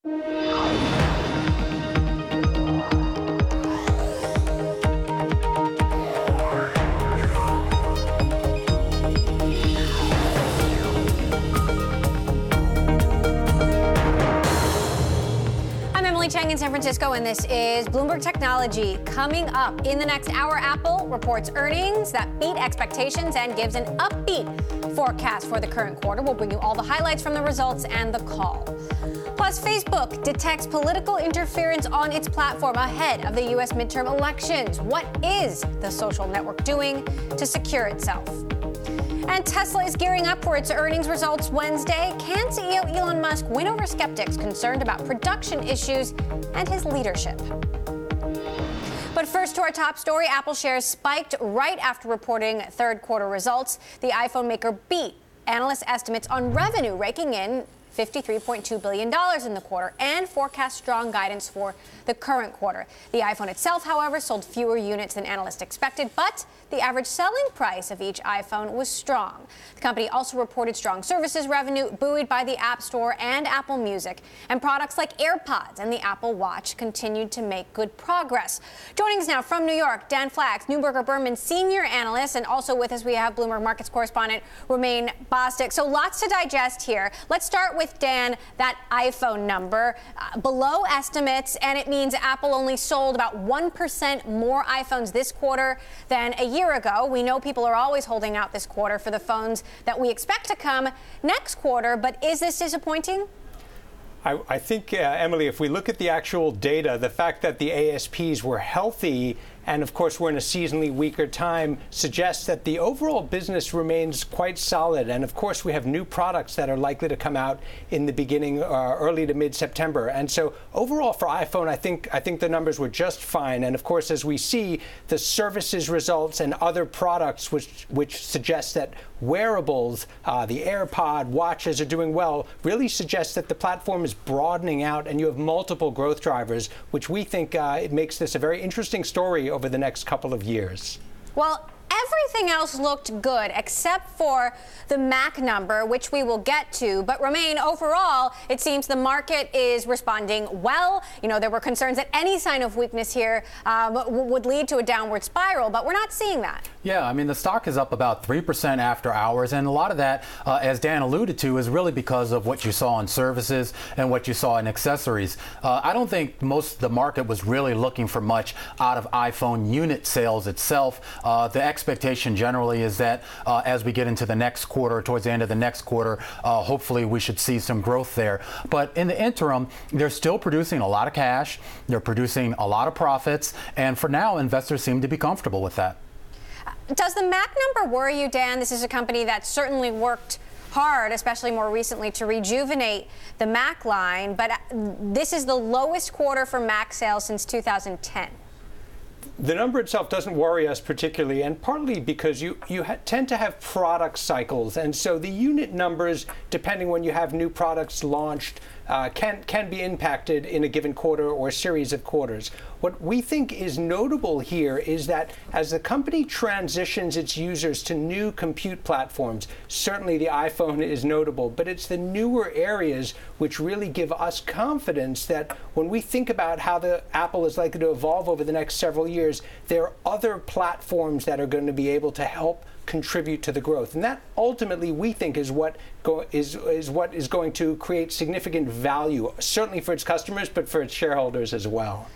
In San Francisco, and this is Bloomberg Technology. Coming up in the next hour, Apple reports earnings that beat expectations and gives an upbeat forecast for the current quarter. We'll bring you all the highlights from the results and the call. Plus, Facebook detects political interference on its platform ahead of the U.S. midterm elections. What is the social network doing to secure itself? And Tesla is gearing up for its earnings results Wednesday. Can CEO Elon Musk win over skeptics concerned about production issues and his leadership? But first, to our top story, Apple shares spiked right after reporting third quarter results. The iPhone maker beat analyst estimates on revenue, raking in $53.2 billion in the quarter, and forecast strong guidance for the current quarter. The iPhone itself, however, sold fewer units than analysts expected, but the average selling price of each iPhone was strong. The company also reported strong services revenue, buoyed by the App Store and Apple Music. And products like AirPods and the Apple Watch continued to make good progress. Joining us now from New York, Dan Flax, Neuberger Berman senior analyst, and also with us we have Bloomberg Markets correspondent Romain Bostic. So lots to digest here. Let's start with Dan, that iPhone number, below estimates, and it means Apple only sold about 1% more iPhones this quarter than a year ago. We know people are always holding out this quarter for the phones that we expect to come next quarter, but is this disappointing? I think, Emily, if we look at the actual data, the fact that the ASPs were healthy, and of course we're in a seasonally weaker time, suggests that the overall business remains quite solid. And of course we have new products that are likely to come out in the beginning, early to mid-September. And so overall for iPhone, I think the numbers were just fine. And of course, as we see the services results and other products which suggest that wearables, the AirPod, watches are doing well, really suggests that the platform is broadening out and you have multiple growth drivers, which we think it makes this a very interesting story over the next couple of years. Well, everything else looked good except for the Mac number, which we will get to. But Romain, overall, it seems the market is responding well. You know, there were concerns that any sign of weakness here would lead to a downward spiral, but we're not seeing that. Yeah, I mean, the stock is up about 3% after hours, and a lot of that, as Dan alluded to, is really because of what you saw in services and what you saw in accessories. I don't think most of the market was really looking for much out of iPhone unit sales itself. The expectation generally is that as we get into the next quarter, towards the end of the next quarter, hopefully we should see some growth there. But in the interim, they're still producing a lot of cash, they're producing a lot of profits, and for now, investors seem to be comfortable with that. Does the Mac number worry you, Dan? This is a company that certainly worked hard, especially more recently, to rejuvenate the Mac line, but this is the lowest quarter for Mac sales since 2010. The number itself doesn't worry us particularly, and partly because you tend to have product cycles, and so the unit numbers, depending when you have new products launched, can be impacted in a given quarter or a series of quarters. What we think is notable here is that as the company transitions its users to new compute platforms, certainly the iPhone is notable, but it's the newer areas which really give us confidence that when we think about how the Apple is likely to evolve over the next several years, there are other platforms that are going to be able to help contribute to the growth. And that ultimately we think is what is going to create significant value, certainly for its customers, but for its shareholders as well.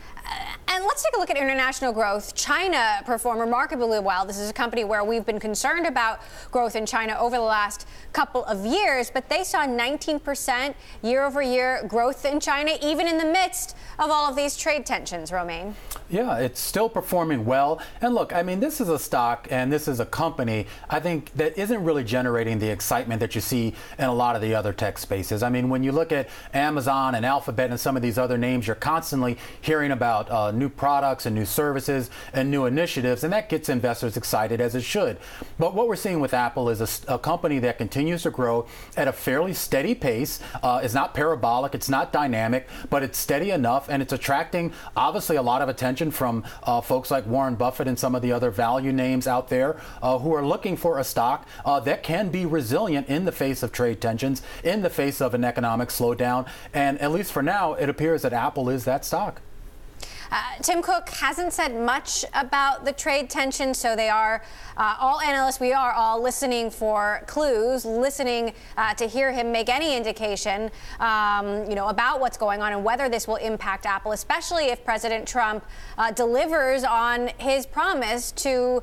And let's take a look at international growth. China performed remarkably well. This is a company where we've been concerned about growth in China over the last couple of years, but they saw 19% year-over-year growth in China, even in the midst of all of these trade tensions, Romain. Yeah, it's still performing well. And look, I mean, this is a stock and this is a company, I think, that isn't really generating the excitement that you see in a lot of the other tech spaces. I mean, when you look at Amazon and Alphabet and some of these other names, you're constantly hearing about new new products and new services and new initiatives, and that gets investors excited, as it should. But what we're seeing with Apple is a company that continues to grow at a fairly steady pace. It's not parabolic, it's not dynamic, but it's steady enough, and it's attracting obviously a lot of attention from folks like Warren Buffett and some of the other value names out there who are looking for a stock that can be resilient in the face of trade tensions, in the face of an economic slowdown. And at least for now, it appears that Apple is that stock. Tim Cook hasn't said much about the trade tension, so they are, all analysts, we are all listening for clues, listening to hear him make any indication, about what's going on and whether this will impact Apple, especially if President Trump delivers on his promise to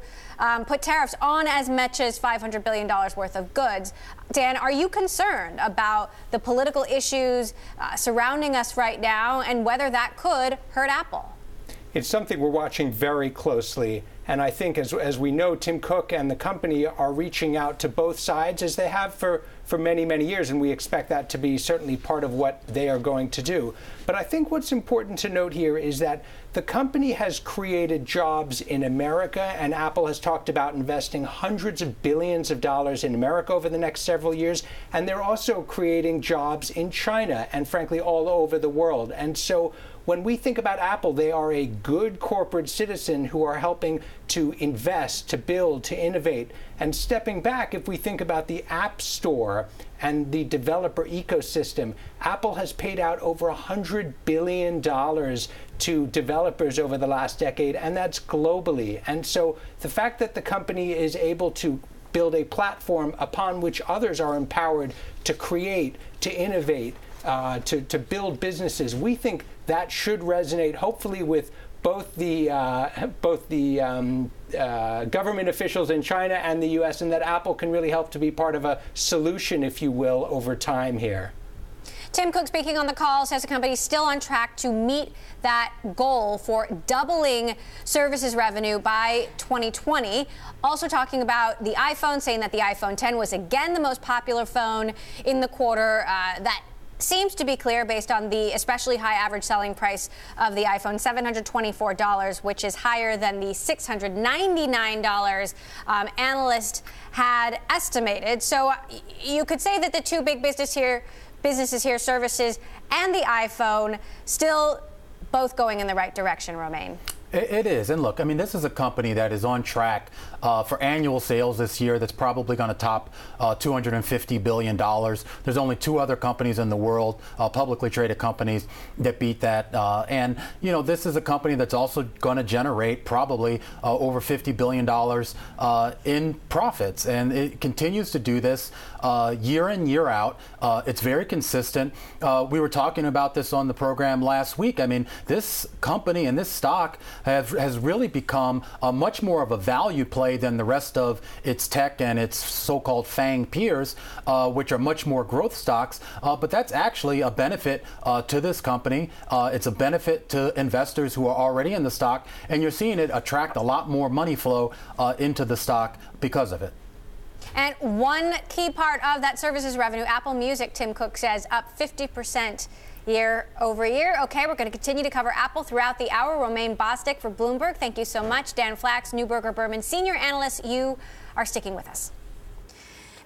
put tariffs on as much as $500 billion worth of goods. Dan, are you concerned about the political issues surrounding us right now and whether that could hurt Apple? It's something we're watching very closely. And I think, as we know, Tim Cook and the company are reaching out to both sides, as they have for many, many years. And we expect that to be certainly part of what they are going to do. But I think what's important to note here is that the company has created jobs in America, and Apple has talked about investing hundreds of billions of dollars in America over the next several years. And they're also creating jobs in China and, frankly, all over the world. And so when we think about Apple, they are a good corporate citizen who are helping to invest, to build, to innovate. And stepping back, if we think about the App Store and the developer ecosystem, Apple has paid out over $100 billion to developers over the last decade, and that's globally. And so the fact that the company is able to build a platform upon which others are empowered to create, to innovate, to build businesses, we think that should resonate, hopefully, with both the government officials in China and the U.S., and that Apple can really help to be part of a solution, if you will, over time here. Tim Cook, speaking on the call, says the company is still on track to meet that goal for doubling services revenue by 2020. Also talking about the iPhone, saying that the iPhone 10 was again the most popular phone in the quarter. That seems to be clear based on the especially high average selling price of the iPhone, $724, which is higher than the $699 analysts had estimated. So you could say that the two big businesses here, services and the iPhone, still both going in the right direction, Romain. It is. And look, I mean, this is a company that is on track for annual sales this year that's probably going to top $250 billion. There's only two other companies in the world, publicly traded companies, that beat that. And, this is a company that's also going to generate probably over $50 billion in profits. And it continues to do this year in, year out. It's very consistent. We were talking about this on the program last week. I mean, this company and this stock has really become much more of a value play than the rest of its tech and its so-called FANG peers, which are much more growth stocks. But that's actually a benefit to this company. It's a benefit to investors who are already in the stock, and you're seeing it attract a lot more money flow into the stock because of it. And one key part of that services revenue, Apple Music, Tim Cook says, up 50% year over year. Okay, we're going to continue to cover Apple throughout the hour. Romain Bostic for Bloomberg. Thank you so much. Dan Flax, Neuberger Berman, senior analyst. You are sticking with us.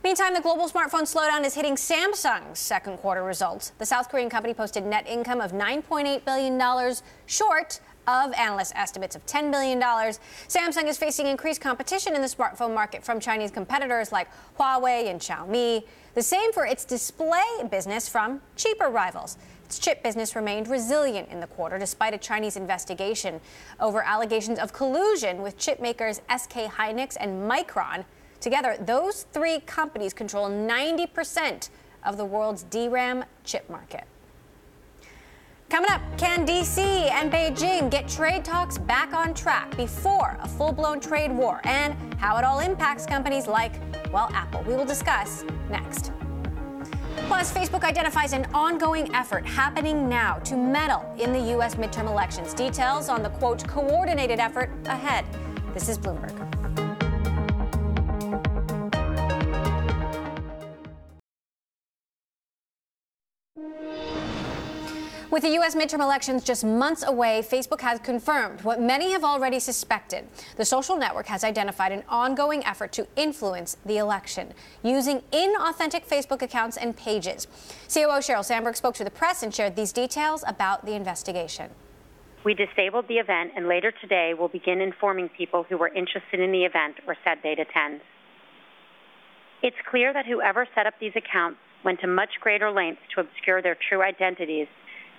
Meantime, the global smartphone slowdown is hitting Samsung's second quarter results. The South Korean company posted net income of $9.8 billion, short of analyst estimates of $10 billion. Samsung is facing increased competition in the smartphone market from Chinese competitors like Huawei and Xiaomi. The same for its display business from cheaper rivals. Its chip business remained resilient in the quarter despite a Chinese investigation over allegations of collusion with chip makers SK Hynix and Micron. Together, those three companies control 90% of the world's DRAM chip market. Coming up, can D.C. and Beijing get trade talks back on track before a full-blown trade war, and how it all impacts companies like, Apple? We will discuss next. Plus, Facebook identifies an ongoing effort happening now to meddle in the U.S. midterm elections. Details on the, quote, coordinated effort ahead. This is Bloomberg. With the U.S. midterm elections just months away, Facebook has confirmed what many have already suspected. The social network has identified an ongoing effort to influence the election using inauthentic Facebook accounts and pages. COO Sheryl Sandberg spoke to the press and shared these details about the investigation. We disabled the event, and later today we'll begin informing people who were interested in the event or said they'd attend. It's clear that whoever set up these accounts went to much greater lengths to obscure their true identities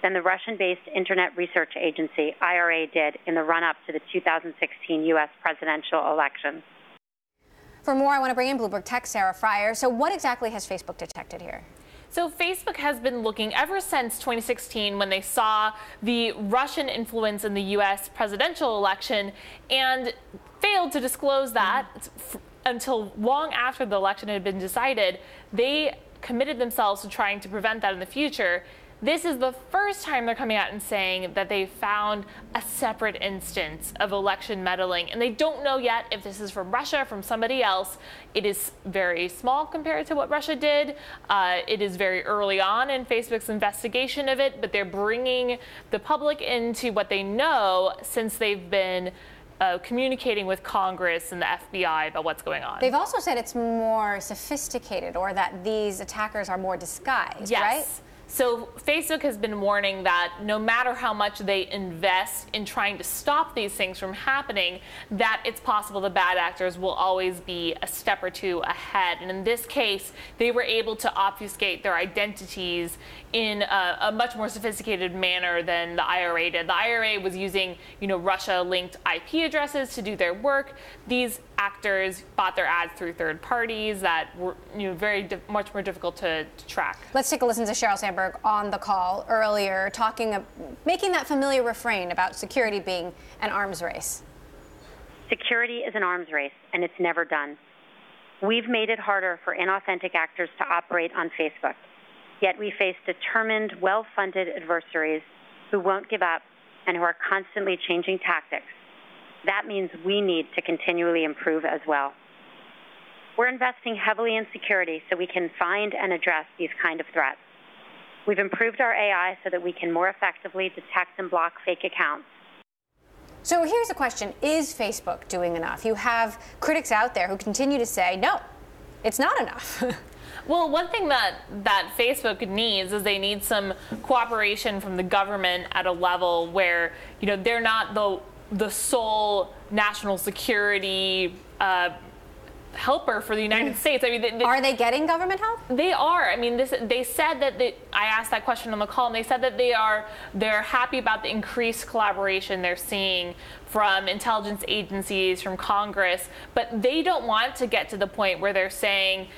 than the Russian-based Internet Research Agency, IRA, did in the run-up to the 2016 U.S. presidential election. For more, I want to bring in Bloomberg Tech Sarah Fryer. So what exactly has Facebook detected here? So Facebook has been looking ever since 2016 when they saw the Russian influence in the U.S. presidential election and failed to disclose that until long after the election had been decided. They committed themselves to trying to prevent that in the future. This is the first time they're coming out and saying that they found a separate instance of election meddling, and they don't know yet if this is from Russia or from somebody else. It is very small compared to what Russia did. It is very early on in Facebook's investigation of it, but they're bringing the public into what they know since they've been communicating with Congress and the FBI about what's going on. They've also said it's more sophisticated, or that these attackers are more disguised, yes. Right? So Facebook has been warning that no matter how much they invest in trying to stop these things from happening, that it's possible the bad actors will always be a step or two ahead. And in this case, they were able to obfuscate their identities in a much more sophisticated manner than the IRA did. The IRA was using, Russia-linked IP addresses to do their work. These actors bought their ads through third parties that were, much more difficult to track. Let's take a listen to Sheryl Sandberg on the call earlier, making that familiar refrain about security being an arms race. Security is an arms race, and it's never done. We've made it harder for inauthentic actors to operate on Facebook. Yet we face determined, well-funded adversaries who won't give up and who are constantly changing tactics. That means we need to continually improve as well. We're investing heavily in security so we can find and address these kind of threats. We've improved our AI so that we can more effectively detect and block fake accounts. So here's the question. Is Facebook doing enough? You have critics out there who continue to say, no, it's not enough. Well, one thing that Facebook needs is they need some cooperation from the government at a level where, they're not the sole national security helper for the United States. I mean, are they getting government help? They are. I mean, they said that I asked that question on the call, and they said that they're happy about the increased collaboration they're seeing from intelligence agencies, from Congress, but they don't want to get to the point where they're saying,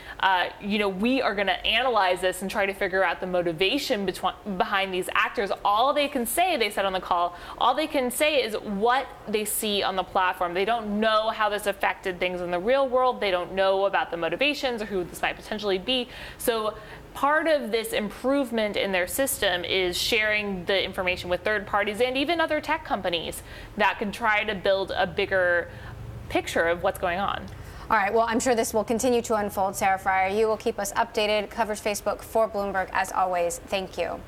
we are going to analyze this and try to figure out the motivation behind these actors. All they can say, they said on the call, all they can say is what they see on the platform. They don't know how this affected things in the real world. They don't know about the motivations or who this might potentially be. So part of this improvement in their system is sharing the information with third parties and even other tech companies that can try to build a bigger picture of what's going on. All right, well, I'm sure this will continue to unfold. Sarah Fryer, you will keep us updated. Covers Facebook for Bloomberg, as always. Thank you.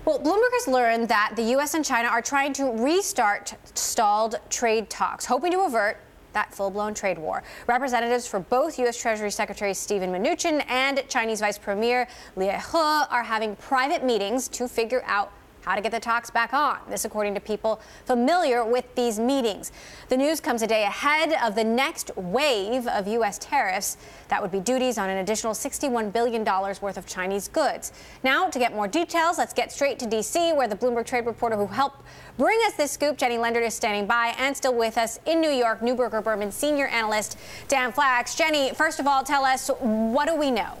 Well, Bloomberg has learned that the U.S. and China are trying to restart stalled trade talks, hoping to avert that full-blown trade war. Representatives for both U.S. Treasury Secretary Steven Mnuchin and Chinese Vice Premier Liu He are having private meetings to figure out how to get the talks back on. This according to people familiar with these meetings. The news comes a day ahead of the next wave of U.S. tariffs. That would be duties on an additional $61 billion worth of Chinese goods. Now, to get more details, let's get straight to D.C., where the Bloomberg trade reporter who helped bring us this scoop, Jenny Lendert, is standing by, and still with us in New York, Neuberger Berman senior analyst Dan Flax. Jenny, first of all, tell us, what do we know?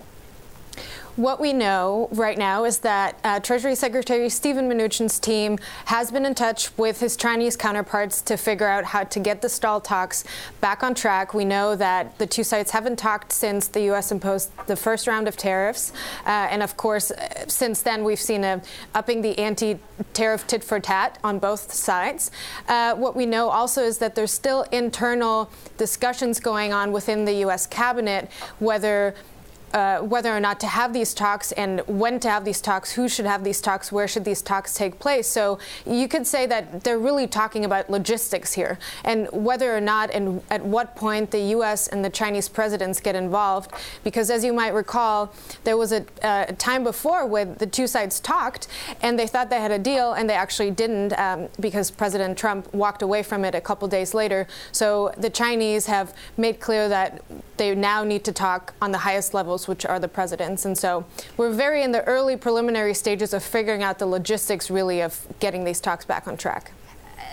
What we know right now is that Treasury Secretary Steven Mnuchin's team has been in touch with his Chinese counterparts to figure out how to get the stalled talks back on track. We know that the two sides haven't talked since the U.S. imposed the first round of tariffs. And of course, since then, we've seen upping the anti-tariff tit for tat on both sides. What we know also is that there's still internal discussions going on within the U.S. cabinet, whether whether or not to have these talks and when to have these talks, who should have these talks, where should these talks take place. So you could say that they're really talking about logistics here and whether or not and at what point the U.S. and the Chinese presidents get involved. Because as you might recall, there was a time before where the two sides talked and they thought they had a deal and they actually didn't because President Trump walked away from it a couple days later. So the Chinese have made clear that they now need to talk on the highest levels, which are the presidents. And so we're very in the early preliminary stages of figuring out the logistics, really, of getting these talks back on track.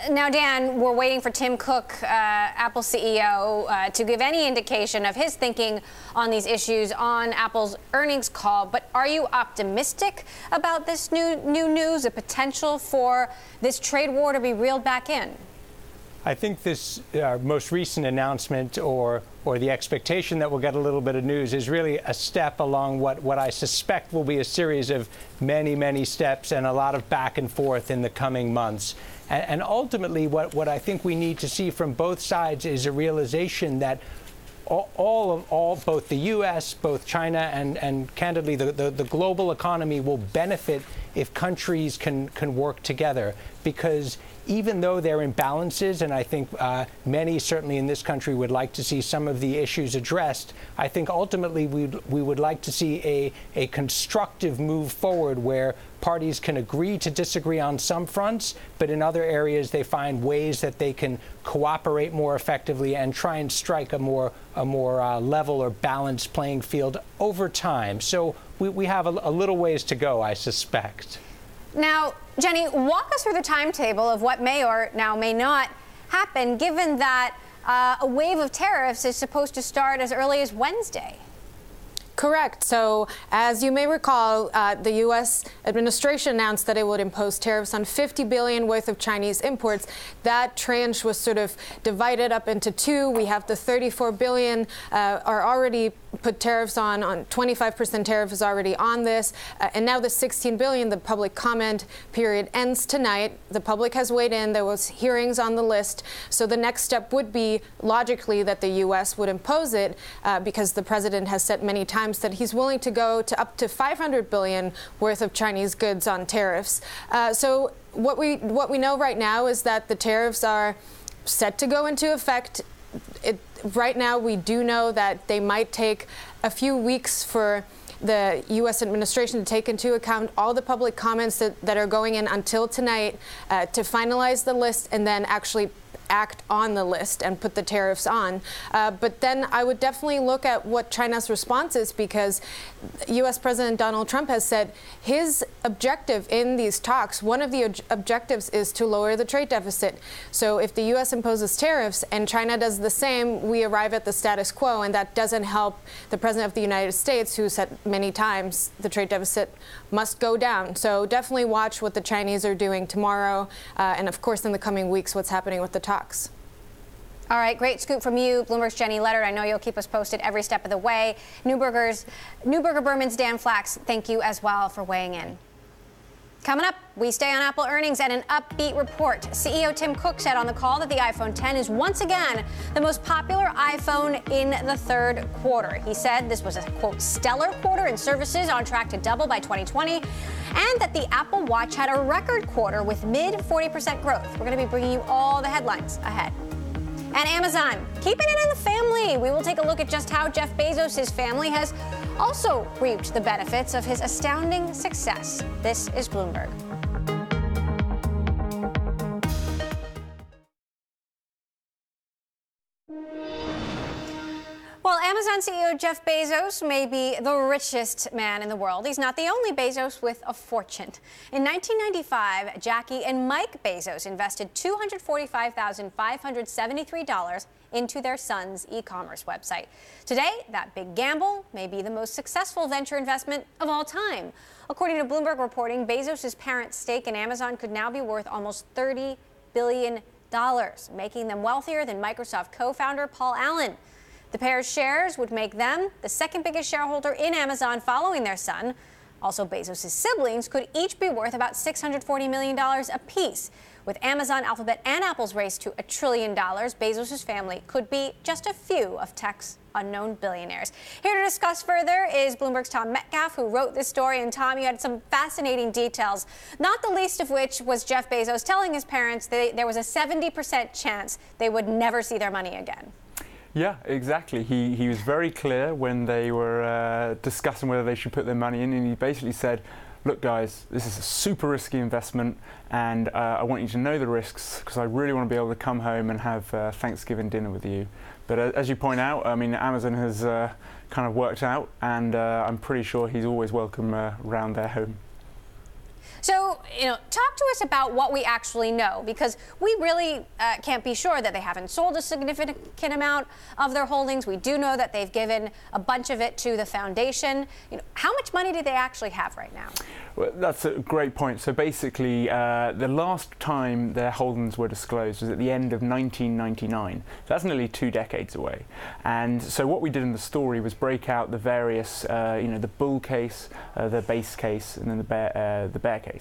Now, Dan, we're waiting for Tim Cook, Apple CEO, to give any indication of his thinking on these issues on Apple's earnings call. But are you optimistic about this new news, the potential for this trade war to be reeled back in? I think this most recent announcement or the expectation that we'll get a little bit of news is really a step along what I suspect will be a series of many, many steps and a lot of back and forth in the coming months. And ultimately, what I think we need to see from both sides is a realization that both the U.S., both China, and candidly the global economy will benefit if countries can work together. Because even though there are imbalances, and I think many certainly in this country would like to see some of the issues addressed, I think ultimately we would like to see a constructive move forward where parties can agree to disagree on some fronts, but in other areas they find ways that they can cooperate more effectively and try and strike a more level or balanced playing field over time. So we have a little ways to go, I suspect. Now, Jenny, walk us through the timetable of what may or now may not happen, given that a wave of tariffs is supposed to start as early as Wednesday. Correct. So, as you may recall, the U.S. administration announced that it would impose tariffs on $50 billion worth of Chinese imports. That tranche was sort of divided up into two. We have the $34 billion are already put tariffs on 25% tariff is already on this. And now the $16 billion, the public comment period ends tonight. The public has weighed in. There was hearings on the list. So the next step would be logically that the U.S. would impose it because the president has said many times that he's willing to go to up to $500 billion worth of Chinese goods on tariffs. So what we know right now is that the tariffs are set to go into effect. Right now, we do know that they might take a few weeks for the U.S. administration to take into account all the public comments that are going in until tonight to finalize the list and then actually act on the list and put the tariffs on. But then I would definitely look at what China's response is, because U.S. President Donald Trump has said his objective in these talks, one of the objectives is to lower the trade deficit. So if the U.S. imposes tariffs and China does the same, we arrive at the status quo, and that doesn't help the President of the United States, who said many times the trade deficit must go down. So definitely watch what the Chinese are doing tomorrow, and of course in the coming weeks what's happening with the talks. All right, great scoop from you, Bloomberg's Jenny Leonard. I know you'll keep us posted every step of the way. Neuberger Berman's Dan Flax, thank you as well for weighing in. Coming up, we stay on Apple earnings and an upbeat report. CEO Tim Cook said on the call that the iPhone 10 is once again the most popular iPhone in the third quarter. He said this was a, quote, stellar quarter in services, on track to double by 2020, and that the Apple Watch had a record quarter with mid-40% growth. We're going to be bringing you all the headlines ahead. And Amazon, keeping it in the family. We will take a look at just how Jeff Bezos' family has also reaped the benefits of his astounding success. This is Bloomberg. Well, Amazon CEO Jeff Bezos may be the richest man in the world. He's not the only Bezos with a fortune. In 1995, Jackie and Mike Bezos invested $245,573 into their son's e-commerce website. Today, that big gamble may be the most successful venture investment of all time. According to Bloomberg reporting, Bezos' parent stake in Amazon could now be worth almost $30 billion, making them wealthier than Microsoft co-founder Paul Allen. The pair's shares would make them the second biggest shareholder in Amazon following their son. Also, Bezos' siblings could each be worth about $640 million apiece. With Amazon, Alphabet, and Apple's race to $1 trillion, Bezos' family could be just a few of tech's unknown billionaires. Here to discuss further is Bloomberg's Tom Metcalf, who wrote this story. And Tom, you had some fascinating details, not the least of which was Jeff Bezos telling his parents that there was a 70% chance they would never see their money again. Yeah, exactly. He was very clear when they were discussing whether they should put their money in, and he basically said, look guys, this is a super risky investment, and I want you to know the risks because I really want to be able to come home and have Thanksgiving dinner with you. But as you point out, I mean, Amazon has kind of worked out, and I'm pretty sure he's always welcome around their home. So, talk to us about what we actually know, because we really can't be sure that they haven't sold a significant amount of their holdings. We do know that they've given a bunch of it to the foundation. How much money do they actually have right now? Well, that's a great point. So basically, the last time their holdings were disclosed was at the end of 1999. That's nearly 2 decades away. And so what we did in the story was break out the various, the bull case, the base case, and then the bear case.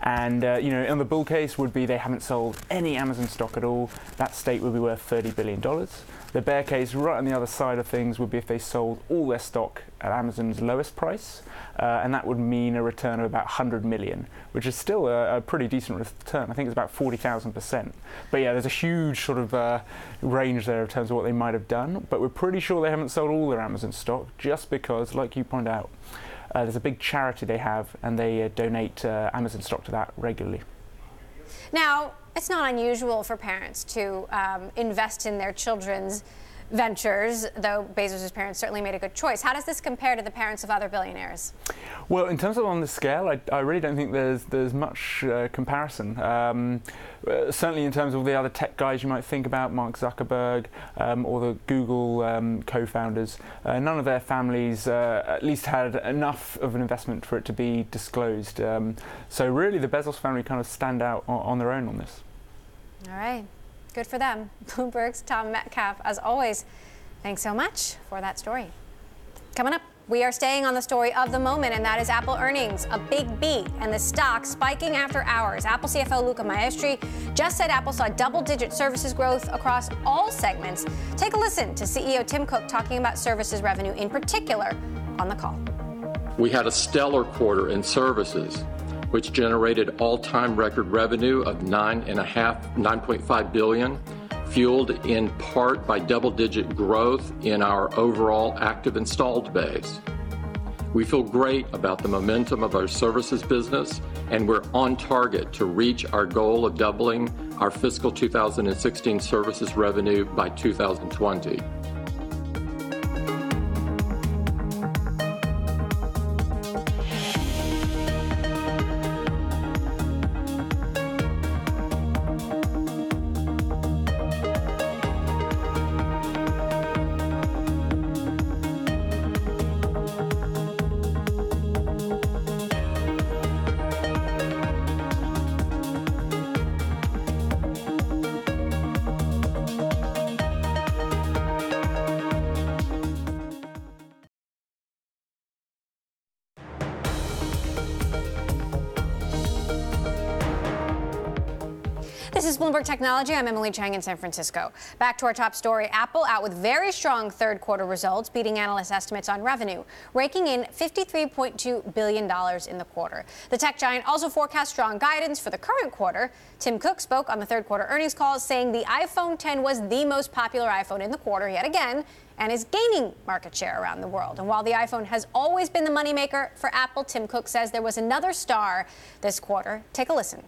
And in the bull case would be they haven't sold any Amazon stock at all. That stake would be worth $30 billion. The bear case, right on the other side of things, would be if they sold all their stock at Amazon's lowest price, and that would mean a return of about 100 million, which is still a pretty decent return. I think it's about 40,000%. But yeah, there's a huge sort of range there in terms of what they might have done. But we're pretty sure they haven't sold all their Amazon stock, just because, like you point out, there's a big charity they have, and they donate Amazon stock to that regularly. Now, it's not unusual for parents to invest in their children's ventures, though Bezos' parents certainly made a good choice. How does this compare to the parents of other billionaires? Well, in terms of on the scale, I really don't think there's much comparison. Certainly in terms of all the other tech guys you might think about, Mark Zuckerberg or the Google co-founders, none of their families at least had enough of an investment for it to be disclosed. So really the Bezos family kind of stand out on their own on this. All right. Good for them. Bloomberg's Tom Metcalf, as always, thanks so much for that story. Coming up, we are staying on the story of the moment, and that is Apple earnings, a big beat, and the stock spiking after hours. Apple CFO Luca Maestri just said Apple saw double-digit services growth across all segments. Take a listen to CEO Tim Cook talking about services revenue in particular on the call. We had a stellar quarter in services, which generated all-time record revenue of $9.5 billion, fueled in part by double-digit growth in our overall active installed base. We feel great about the momentum of our services business, and we're on target to reach our goal of doubling our fiscal 2016 services revenue by 2020. This is Bloomberg Technology. I'm Emily Chang in San Francisco. Back to our top story. Apple out with very strong third quarter results, beating analyst estimates on revenue, raking in $53.2 billion in the quarter. The tech giant also forecast strong guidance for the current quarter. Tim Cook spoke on the third quarter earnings call, saying the iPhone 10 was the most popular iPhone in the quarter yet again, and is gaining market share around the world. And while the iPhone has always been the moneymaker for Apple, Tim Cook says there was another star this quarter. Take a listen.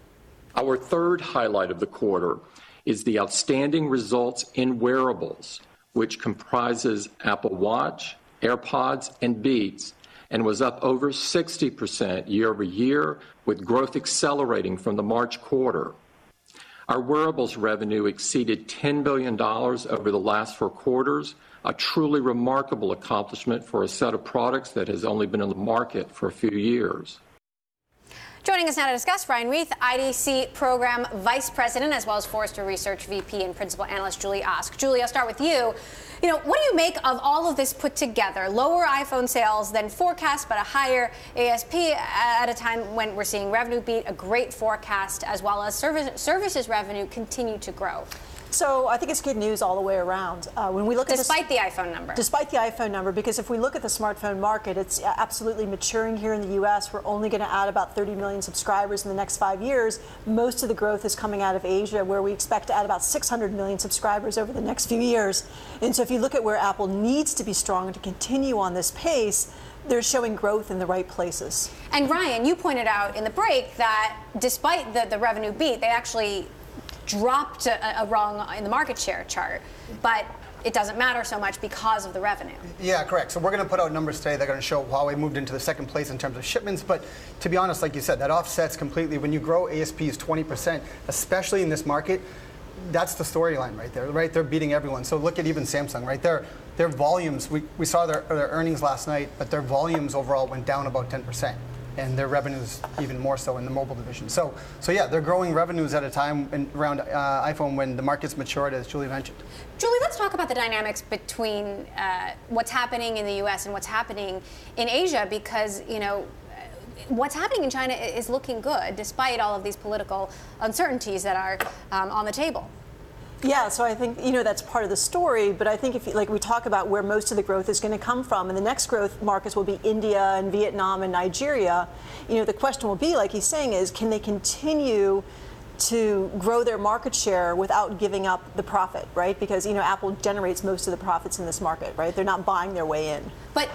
Our third highlight of the quarter is the outstanding results in wearables, which comprises Apple Watch, AirPods, and Beats, and was up over 60% year over year, with growth accelerating from the March quarter. Our wearables revenue exceeded $10 billion over the last 4 quarters, a truly remarkable accomplishment for a set of products that has only been on the market for a few years. Joining us now to discuss, Ryan Reith, IDC Program Vice President, as well as Forrester Research VP and Principal Analyst Julie Osk. Julie, I'll start with you. What do you make of all of this put together? Lower iPhone sales than forecast, but a higher ASP at a time when we're seeing revenue beat, a great forecast, as well as services revenue continue to grow. So I think it's good news all the way around. When we look despite the iPhone number. Despite the iPhone number, because if we look at the smartphone market, it's absolutely maturing here in the U.S. We're only going to add about 30 million subscribers in the next 5 years. Most of the growth is coming out of Asia, where we expect to add about 600 million subscribers over the next few years. And so if you look at where Apple needs to be strong to continue on this pace, they're showing growth in the right places. And Ryan, you pointed out in the break that despite the revenue beat, they actually dropped a rung in the market share chart, but it doesn't matter so much because of the revenue. Yeah, correct. So we're going to put out numbers today that are going to show Huawei moved into the second place in terms of shipments. But to be honest, like you said, that offsets completely. When you grow ASPs 20%, especially in this market, that's the storyline right there, right? They're beating everyone. So look at even Samsung, right? Their volumes, we saw their earnings last night, but their volumes overall went down about 10%. And their revenues even more so in the mobile division. So yeah, they're growing revenues at a time around iPhone when the market's matured, as Julie mentioned. Julie, let's talk about the dynamics between what's happening in the U.S. and what's happening in Asia, because what's happening in China is looking good despite all of these political uncertainties that are on the table. Yeah, so I think that's part of the story, but I think if we talk about where most of the growth is going to come from, and the next growth markets will be India and Vietnam and Nigeria. The question will be, like he's saying, is can they continue to grow their market share without giving up the profit, right? Because Apple generates most of the profits in this market, right? They're not buying their way in. But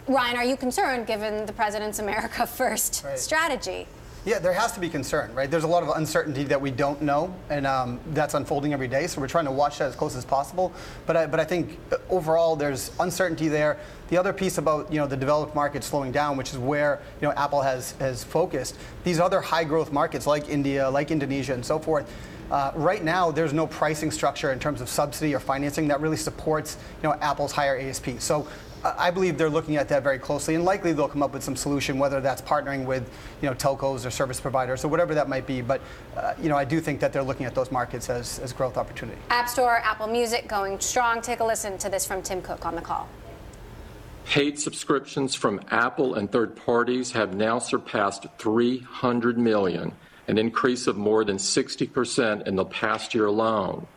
Ryan, are you concerned given the president's America First strategy? Yeah, there has to be concern, right? There's a lot of uncertainty that we don't know, and that's unfolding every day. So we're trying to watch that as close as possible. But I think overall there's uncertainty there. The other piece about the developed markets slowing down, which is where Apple has focused. These other high growth markets like India, like Indonesia, and so forth. Right now, there's no pricing structure in terms of subsidy or financing that really supports Apple's higher ASP. So I believe they're looking at that very closely, and likely they'll come up with some solution, whether that's partnering with telcos or service providers or whatever that might be. But I do think that they're looking at those markets as growth opportunity. App Store, Apple Music going strong. Take a listen to this from Tim Cook on the call. Paid subscriptions from Apple and third parties have now surpassed 300 million, an increase of more than 60% in the past year alone.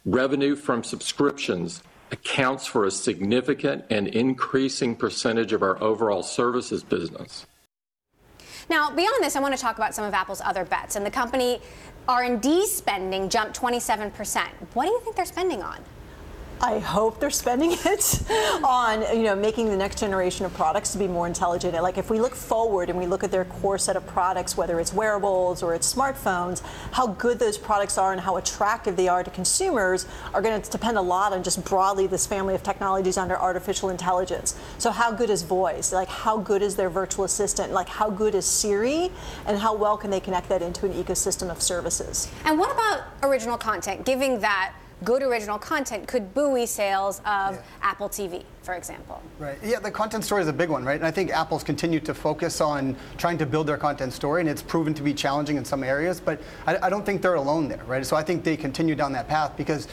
Revenue from subscriptions accounts for a significant and increasing percentage of our overall services business. Now, beyond this, I want to talk about some of Apple's other bets. And the company R&D spending jumped 27%. What do you think they're spending on? I hope they're spending it on, making the next generation of products to be more intelligent. Like if we look forward and we look at their core set of products, whether it's wearables or it's smartphones, how good those products are and how attractive they are to consumers are going to depend a lot on just broadly this family of technologies under artificial intelligence. So how good is voice? Like how good is their virtual assistant? Like how good is Siri? And how well can they connect that into an ecosystem of services? And what about original content, giving that good original content could buoy sales of Apple TV, for example? Right. Yeah, the content story is a big one, right? And I think Apple's continued to focus on trying to build their content story, and it's proven to be challenging in some areas, but I don't think they're alone there, right? So I think they continue down that path because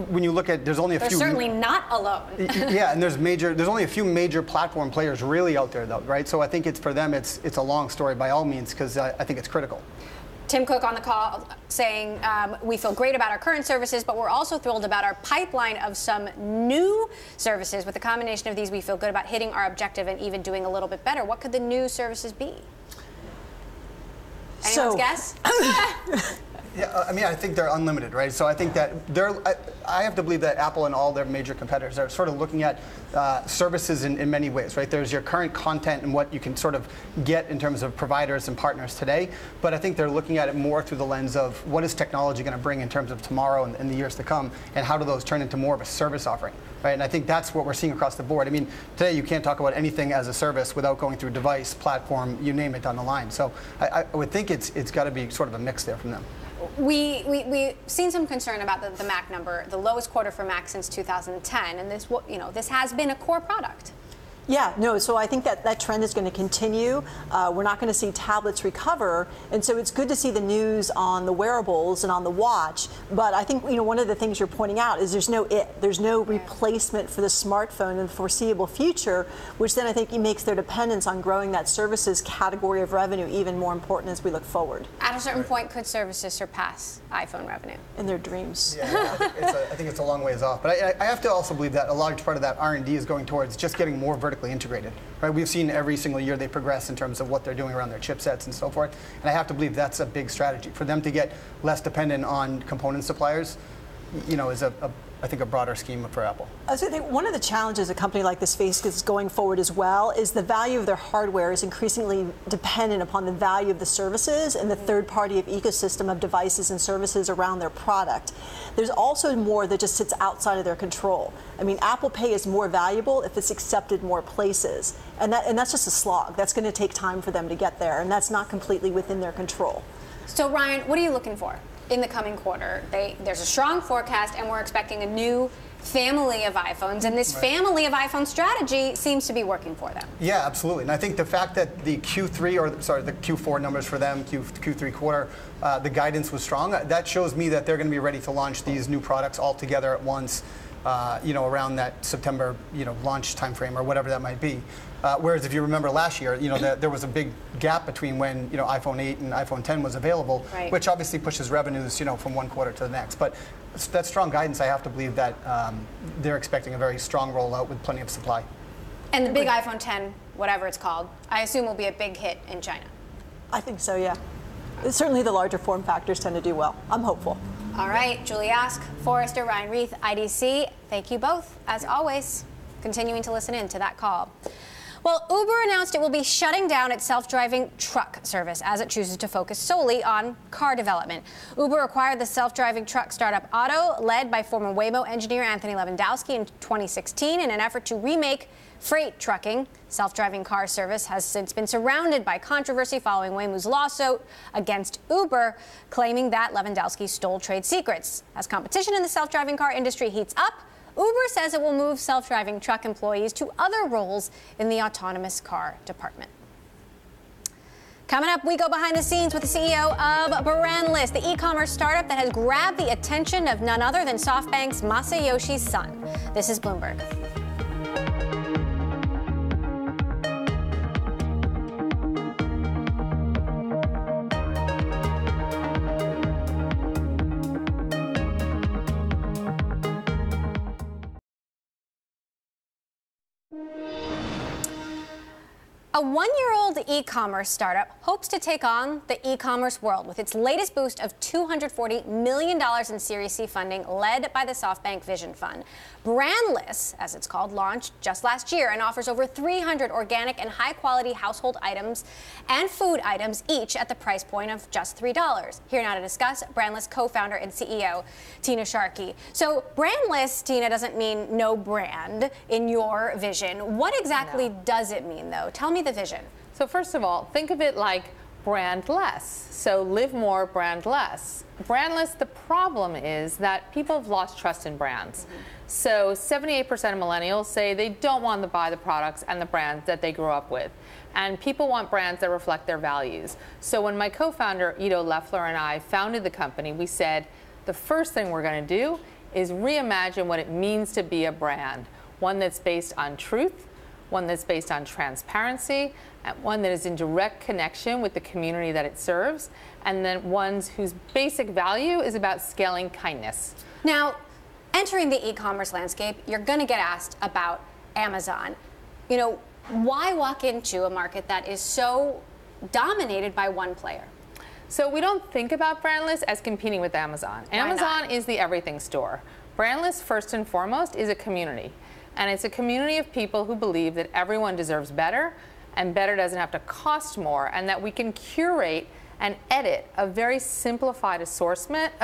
when you look at, there's only a few. They're certainly not alone. Yeah, and there's only a few major platform players really out there, though, right? So I think for them, it's a long story by all means because I think it's critical. Tim Cook on the call saying we feel great about our current services, but we're also thrilled about our pipeline of some new services. With the combination of these, we feel good about hitting our objective and even doing a little bit better. What could the new services be? Anyone's guess? Yeah, I mean, I think they're unlimited, right? So I think that I have to believe that Apple and all their major competitors are sort of looking at services in many ways, right? There's your current content and what you can sort of get in terms of providers and partners today, but I think they're looking at it more through the lens of what is technology going to bring in terms of tomorrow and the years to come, and how do those turn into more of a service offering, right? And I think that's what we're seeing across the board. I mean, today you can't talk about anything as a service without going through device, platform, you name it down the line. So I would think it's got to be sort of a mix there from them. We've seen some concern about the Mac number, the lowest quarter for Mac since 2010, and this has been a core product. Yeah, no, so I think that trend is going to continue. We're not going to see tablets recover, and so it's good to see the news on the wearables and on the watch. But I think, one of the things you're pointing out is there's no replacement for the smartphone in the foreseeable future, which then I think makes their dependence on growing that services category of revenue even more important as we look forward. At a certain point, could services surpass iPhone revenue? In their dreams. Yeah, I think it's a long ways off. But I have to also believe that a large part of that R&D is going towards just getting more vertically integrated. Right? We've seen every single year they progress in terms of what they're doing around their chipsets and so forth. And I have to believe that's a big strategy for them to get less dependent on component suppliers. Is I think a broader scheme for Apple. I think one of the challenges a company like this faces going forward as well is the value of their hardware is increasingly dependent upon the value of the services and the third-party ecosystem of devices and services around their product. There's also more that just sits outside of their control. I mean, Apple Pay is more valuable if it's accepted more places, and that's just a slog. That's going to take time for them to get there, and that's not completely within their control. So, Ryan, what are you looking for in the coming quarter? There's a strong forecast, and we're expecting a new family of iPhones, and this family of iPhone strategy seems to be working for them. Yeah, absolutely. And I think the fact that the Q4 numbers for them, Q3 quarter, the guidance was strong. That shows me that they're going to be ready to launch these new products all together at once, around that September, launch timeframe or whatever that might be. Whereas if you remember last year, there was a big gap between when iPhone 8 and iPhone 10 was available, which obviously pushes revenues from one quarter to the next. But that strong guidance, I have to believe that they're expecting a very strong rollout with plenty of supply. And the big iPhone 10, whatever it's called, I assume will be a big hit in China. I think so, yeah. Certainly the larger form factors tend to do well. I'm hopeful. All right, Julie Ask, Forrester, Ryan Reith, IDC, thank you both, as always, continuing to listen in to that call. Well, Uber announced it will be shutting down its self-driving truck service as it chooses to focus solely on car development. Uber acquired the self-driving truck startup Otto, led by former Waymo engineer Anthony Lewandowski in 2016 in an effort to remake freight trucking. Self-driving car service has since been surrounded by controversy following Waymo's lawsuit against Uber, claiming that Lewandowski stole trade secrets. As competition in the self-driving car industry heats up, Uber says it will move self-driving truck employees to other roles in the autonomous car department. Coming up, we go behind the scenes with the CEO of Brandless, the e-commerce startup that has grabbed the attention of none other than SoftBank's Masayoshi Son. This is Bloomberg. A one-year-old e-commerce startup hopes to take on the e-commerce world with its latest boost of $240 million in Series C funding led by the SoftBank Vision Fund. Brandless, as it's called, launched just last year and offers over 300 organic and high-quality household items and food items, each at the price point of just $3. Here now to discuss, Brandless co-founder and CEO Tina Sharkey. So Brandless, Tina, doesn't mean no brand in your vision. What exactly does it mean, though? Tell me the vision. So first of all, think of it like brand less. So live more, brand less. Brandless, the problem is that people have lost trust in brands. So 78% of millennials say they don't want to buy the products and the brands that they grew up with. And people want brands that reflect their values. So when my co-founder, Ido Leffler, and I founded the company, we said, the first thing we're going to do is reimagine what it means to be a brand. One that's based on truth, one that's based on transparency, and one that is in direct connection with the community that it serves, and then ones whose basic value is about scaling kindness. Now, entering the e-commerce landscape, you're going to get asked about Amazon. Why walk into a market that is so dominated by one player? So we don't think about Brandless as competing with Amazon. Amazon is the everything store. Brandless, first and foremost, is a community. And it's a community of people who believe that everyone deserves better, and better doesn't have to cost more, and that we can curate and edit a very simplified assortment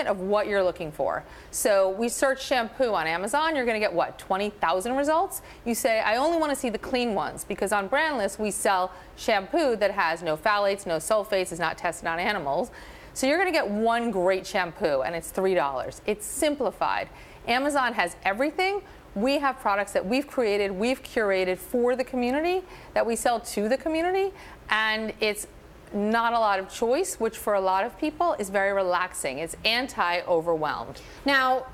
of what you're looking for. So we search shampoo on Amazon, you're going to get, what, 20,000 results? You say, I only want to see the clean ones, because on Brandless, we sell shampoo that has no phthalates, no sulfates, is not tested on animals. So you're going to get one great shampoo, and it's $3. It's simplified. Amazon has everything. We have products that we've created, we've curated for the community, that we sell to the community, and it's not a lot of choice, which for a lot of people is very relaxing. It's anti-overwhelmed. Now,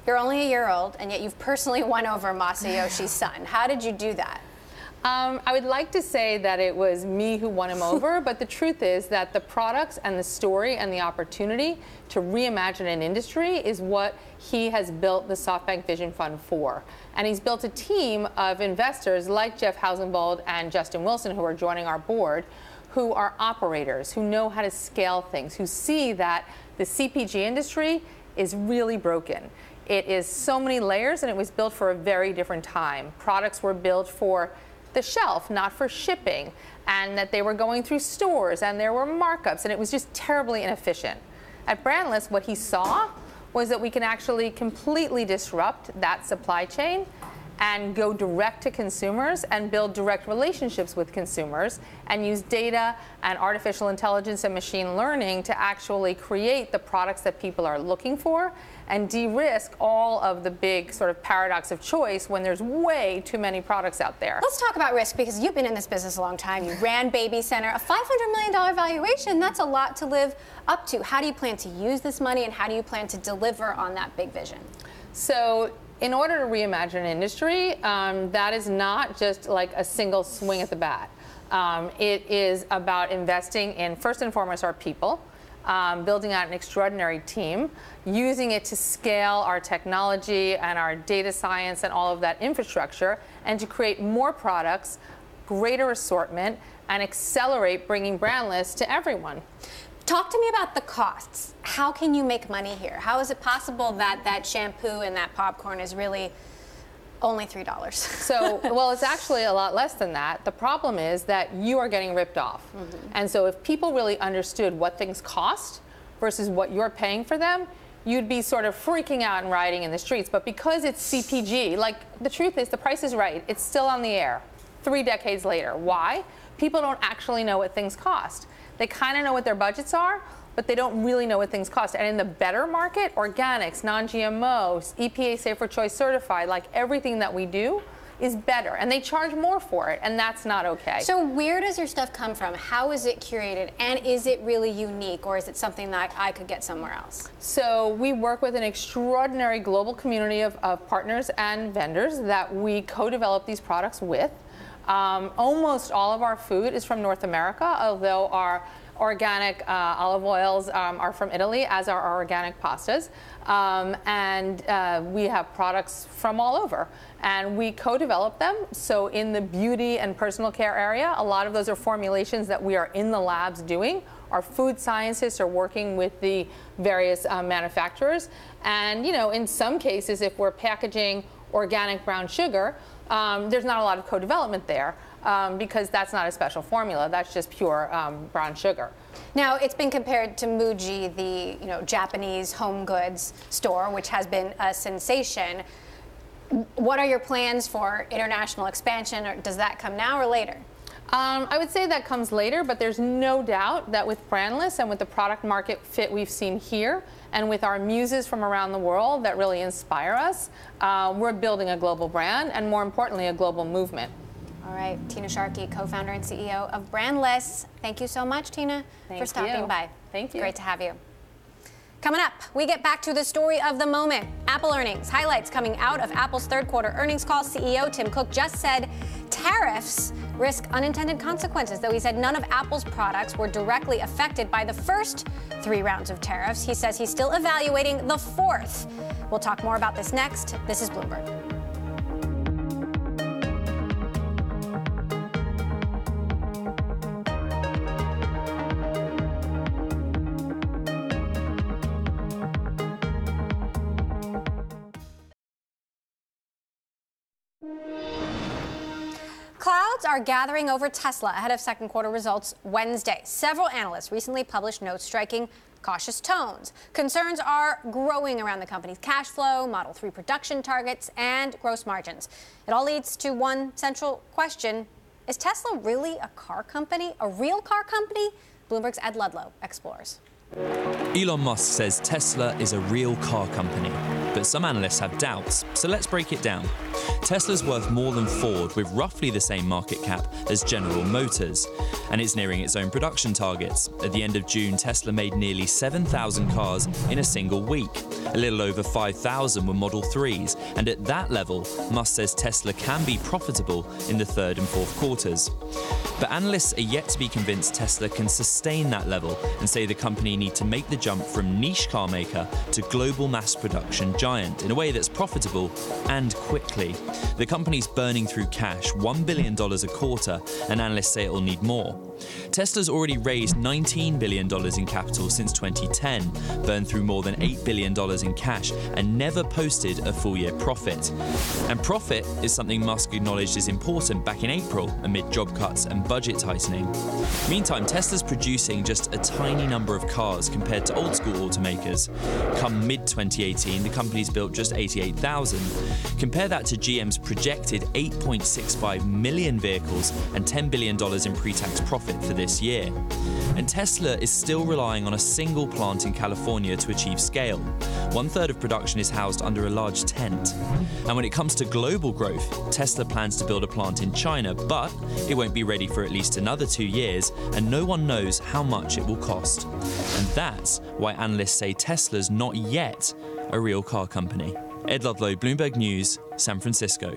you're only a year old, and yet you've personally won over Masayoshi's son. How did you do that? I would like to say that it was me who won him over, but the truth is that the products and the story and the opportunity to reimagine an industry is what he has built the SoftBank Vision Fund for. And he's built a team of investors like Jeff Hausenwald and Justin Wilson, who are joining our board, who are operators, who know how to scale things, who see that the CPG industry is really broken. It is so many layers, and it was built for a very different time. Products were built for the shelf, not for shipping, and that they were going through stores, and there were markups, and it was just terribly inefficient. At Brandless, what he saw was that we can actually completely disrupt that supply chain and go direct to consumers and build direct relationships with consumers and use data and artificial intelligence and machine learning to actually create the products that people are looking for and de-risk all of the big sort of paradox of choice when there's way too many products out there. Let's talk about risk, because you've been in this business a long time. You ran Baby Center, a $500 million valuation. That's a lot to live up to. How do you plan to use this money, and how do you plan to deliver on that big vision? So, in order to reimagine an industry, that is not just like a single swing at the bat. It is about investing in, first and foremost, our people, building out an extraordinary team, using it to scale our technology and our data science and all of that infrastructure, and to create more products, greater assortment, and accelerate bringing Brandless to everyone. Talk to me about the costs. How can you make money here? How is it possible that that shampoo and that popcorn is really only $3? So, well, it's actually a lot less than that. The problem is that you are getting ripped off. And so if people really understood what things cost versus what you're paying for them, you'd be sort of freaking out and rioting in the streets. But because it's CPG, like, the truth is, the price is right. It's still on the air 3 decades later. Why? People don't actually know what things cost. They kind of know what their budgets are, but they don't really know what things cost. And in the better market, organics, non-GMO, EPA Safer Choice certified, like everything that we do is better. And they charge more for it, and that's not okay. So where does your stuff come from? How is it curated? And is it really unique, or is it something that I could get somewhere else? So we work with an extraordinary global community of partners and vendors that we co-develop these products with. Almost all of our food is from North America, although our organic olive oils are from Italy, as are our organic pastas. And we have products from all over. And we co-develop them. So in the beauty and personal care area, a lot of those are formulations that we are in the labs doing. Our food scientists are working with the various manufacturers. And, you know, in some cases, if we're packaging organic brown sugar, there's not a lot of co-development there because that's not a special formula. That's just pure brown sugar. Now, it's been compared to Muji, the Japanese home goods store, which has been a sensation. What are your plans for international expansion, or does that come now or later? I would say that comes later, but there's no doubt that with Brandless and with the product market fit we've seen here, and with our muses from around the world that really inspire us, we're building a global brand, and more importantly, a global movement. All right, Tina Sharkey, co-founder and CEO of Brandless. Thank you so much, Tina, for stopping by. Thank you. Great to have you. Coming up, we get back to the story of the moment. Apple earnings. Highlights coming out of Apple's third quarter earnings call. CEO Tim Cook just said tariffs risk unintended consequences, though he said none of Apple's products were directly affected by the first 3 rounds of tariffs. He says he's still evaluating the 4th. We'll talk more about this next. This is Bloomberg. Clouds are gathering over Tesla ahead of second quarter results Wednesday. Several analysts recently published notes striking cautious tones. Concerns are growing around the company's cash flow, Model 3 production targets, and gross margins. It all leads to one central question. Is Tesla really a car company, a real car company? Bloomberg's Ed Ludlow explores. Elon Musk says Tesla is a real car company. but some analysts have doubts, so let's break it down. Tesla's worth more than Ford, with roughly the same market cap as General Motors, and it's nearing its own production targets. At the end of June, Tesla made nearly 7,000 cars in a single week. A little over 5,000 were Model 3s, and at that level, Musk says Tesla can be profitable in the third and fourth quarters. But analysts are yet to be convinced Tesla can sustain that level and say the company need to make the jump from niche car maker to global mass production giant in a way that's profitable and quickly. The company's burning through cash, $1 billion a quarter, and analysts say it will need more. Tesla's already raised $19 billion in capital since 2010, burned through more than $8 billion in cash, and never posted a full-year profit. And profit is something Musk acknowledged is important back in April amid job cuts and budget tightening. Meantime, Tesla's producing just a tiny number of cars compared to old-school automakers. Come mid-2018, the company's built just 88,000. Compare that to GM's projected 8.65 million vehicles and $10 billion in pre-tax profit for this year. And Tesla is still relying on a single plant in California to achieve scale. 1/3 of production is housed under a large tent. And when it comes to global growth, Tesla plans to build a plant in China, but it won't be ready for at least another 2 years, and no one knows how much it will cost. And that's why analysts say Tesla's not yet a real car company. Ed Ludlow, Bloomberg News, San Francisco.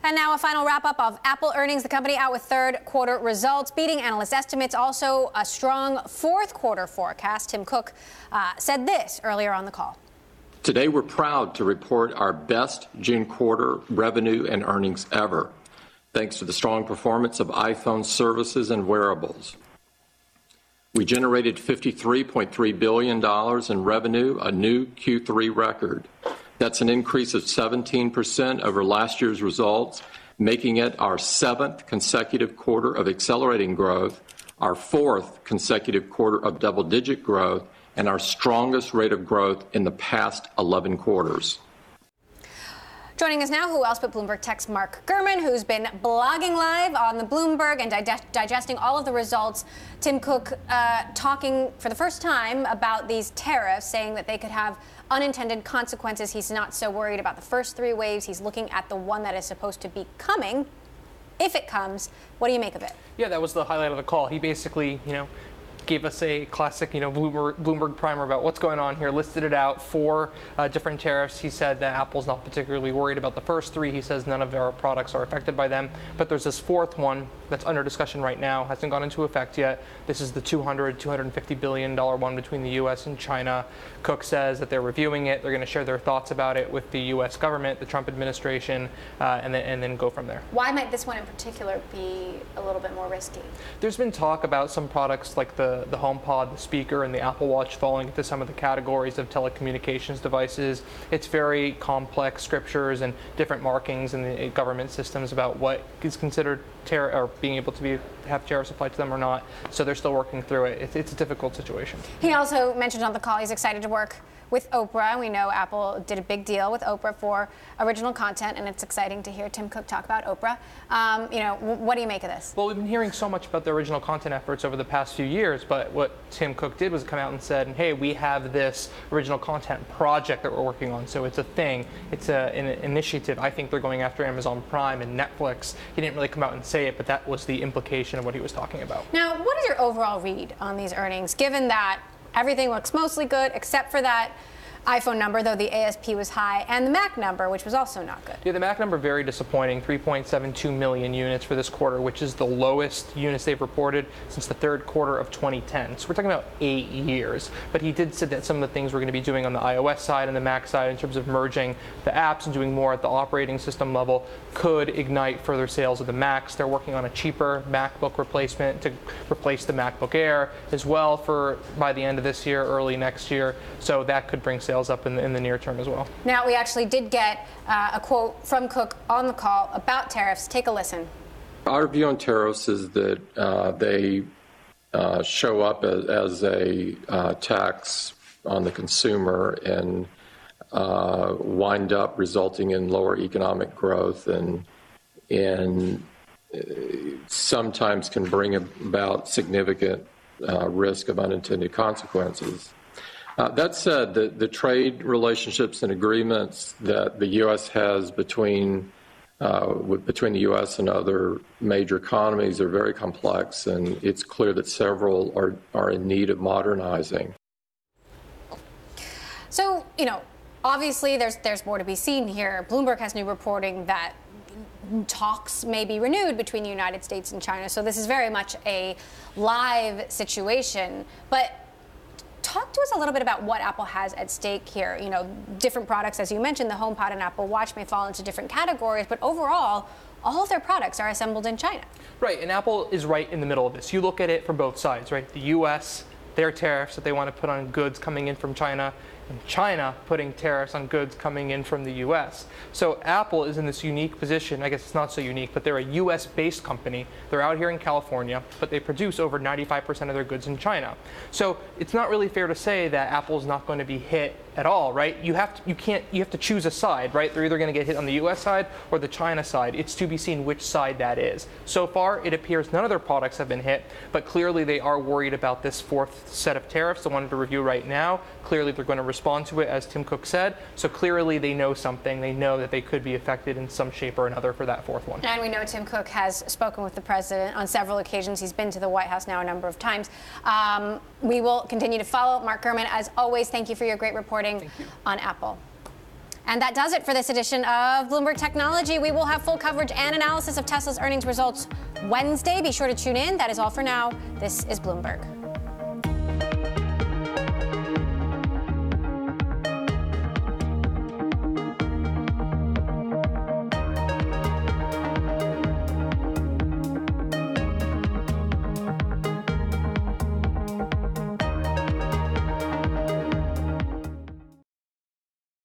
And now a final wrap-up of Apple earnings. The company out with third quarter results, beating analyst estimates. Also a strong fourth quarter forecast. Tim Cook said this earlier on the call. Today, we're proud to report our best June quarter revenue and earnings ever, thanks to the strong performance of iPhone services and wearables. We generated $53.3 billion in revenue, a new Q3 record. That's an increase of 17% over last year's results, making it our 7th consecutive quarter of accelerating growth, our 4th consecutive quarter of double-digit growth, and our strongest rate of growth in the past 11 quarters. Joining us now, who else but Bloomberg Tech's Mark Gurman, who's been blogging live on the Bloomberg and digesting all of the results. Tim Cook talking for the first time about these tariffs, saying that they could have unintended consequences. He's not so worried about the first 3 waves. He's looking at the one that is supposed to be coming, if it comes. What do you make of it? Yeah, that was the highlight of the call. He basically, gave us a classic, Bloomberg primer about what's going on here, listed it out, 4 different tariffs. He said that Apple's not particularly worried about the first 3. He says none of our products are affected by them. But there's this 4th one that's under discussion right now, hasn't gone into effect yet. This is the $250 billion one between the U.S. and China. Cook says that they're reviewing it. They're going to share their thoughts about it with the U.S. government, the Trump administration, and then go from there. Why might this one in particular be a little bit more risky? There's been talk about some products like the HomePod, the speaker, and the Apple Watch falling into some of the categories of telecommunications devices. It's very complex scriptures and different markings in the government systems about what is considered or being able to have tariffs applied to them or not. So they're still working through it. It's a difficult situation. He also mentioned on the call he's excited to work with Oprah. We know Apple did a big deal with Oprah for original content, and it's exciting to hear Tim Cook talk about Oprah. What do you make of this? Well, we've been hearing so much about the original content efforts over the past few years, but what Tim Cook did was come out and said, hey, we have this original content project that we're working on. So it's a thing. It's an initiative. I think they're going after Amazon Prime and Netflix. He didn't really come out and say it, but that was the implication of what he was talking about. Now, what is your overall read on these earnings, given that everything looks mostly good, except for that iPhone number, though the ASP was high, and the Mac number, which was also not good? Yeah, the Mac number very disappointing, 3.72 million units for this quarter, which is the lowest units they've reported since the third quarter of 2010. So we're talking about 8 years. But he did say that some of the things we're going to be doing on the iOS side and the Mac side in terms of merging the apps and doing more at the operating system level could ignite further sales of the Macs. They're working on a cheaper MacBook replacement to replace the MacBook Air as well by the end of this year, early next year. So that could bring sales up in the near term as well. Now, we actually did get a quote from Cook on the call about tariffs. Take a listen. Our view on tariffs is that they show up as a tax on the consumer and wind up resulting in lower economic growth and sometimes can bring about significant risk of unintended consequences. That said, the trade relationships and agreements that the U.S. has between the U.S. and other major economies are very complex, and it's clear that several are in need of modernizing. So, obviously there's more to be seen here. Bloomberg has new reporting that talks may be renewed between the United States and China. So this is very much a live situation. But talk to us a little bit about what Apple has at stake here. Different products, as you mentioned, the HomePod and Apple Watch may fall into different categories, but overall, all of their products are assembled in China. Right, and Apple is right in the middle of this. You look at it from both sides, right? The U.S., their tariffs that they want to put on goods coming in from China, and China putting tariffs on goods coming in from the U.S. So Apple is in this unique position. I guess it's not so unique, but they're a U.S.-based company. They're out here in California, but they produce over 95% of their goods in China. So it's not really fair to say that Apple's not going to be hit at all, right? You have to choose a side, right? They're either going to get hit on the U.S. side or the China side. It's to be seen which side that is. So far, it appears none of their products have been hit, but clearly they are worried about this fourth set of tariffs. The one to review right now. Clearly, they're going to respond to it, as Tim Cook said. So clearly, they know something. They know that they could be affected in some shape or another for that fourth one. And we know Tim Cook has spoken with the president on several occasions. He's been to the White House now a number of times. We will continue to follow. Mark Gurman, as always, thank you for your great reporting on Apple. And that does it for this edition of Bloomberg Technology. We will have full coverage and analysis of Tesla's earnings results Wednesday. Be sure to tune in. That is all for now. This is Bloomberg.